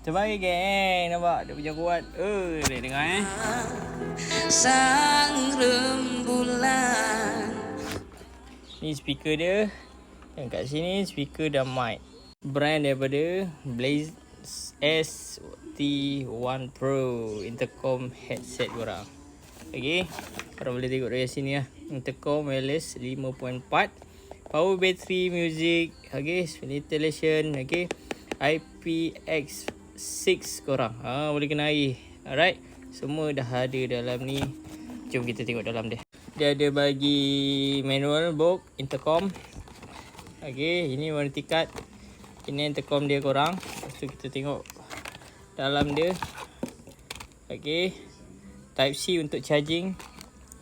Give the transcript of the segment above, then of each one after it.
Terbaik geng. Nampak dia punya kuat. Dia dengar Sang rembulan. Ni speaker dia. Yang kat sini speaker dan mic. Brand daripada Blaze ST1 Pro intercom headset korang. Okay, korang boleh tengok dari sini lah. Intercom wireless 5.4, power battery, music, okay, ventilation, okay, IPX6 korang. Boleh kena air. Alright, semua dah ada dalam ni. Jom kita tengok dalam dia. Dia ada bagi manual box intercom. Okay, ini warranty card. Ini intercom dia korang. Lepas tu kita tengok dalam dia. Okay, Type C untuk charging.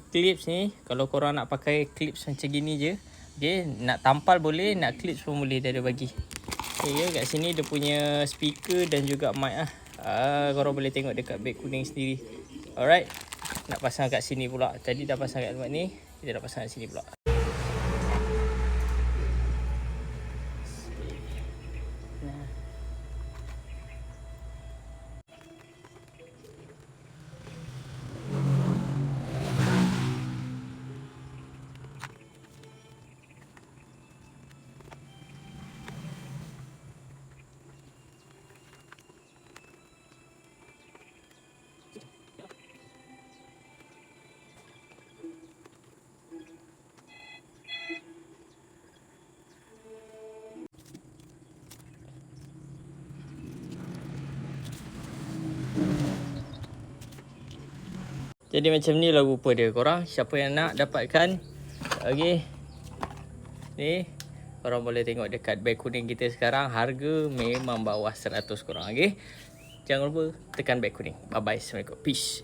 Clips ni, kalau korang nak pakai clips macam gini je, okay, nak tampal boleh, nak clips pun boleh, dia ada bagi. Okay, kat sini dia punya speaker dan juga mic lah. Korang boleh tengok dekat beg kuning sendiri. Alright, nak pasang kat sini pula. Tadi dah pasang kat tempat ni, kita nak pasang kat sini pula. Jadi macam ni lah rupa dia korang. Siapa yang nak dapatkan, okay, ni korang boleh tengok dekat beg kuning kita sekarang. Harga memang bawah 100 korang. Okay, jangan lupa tekan beg kuning. Bye bye. Assalamualaikum. Peace.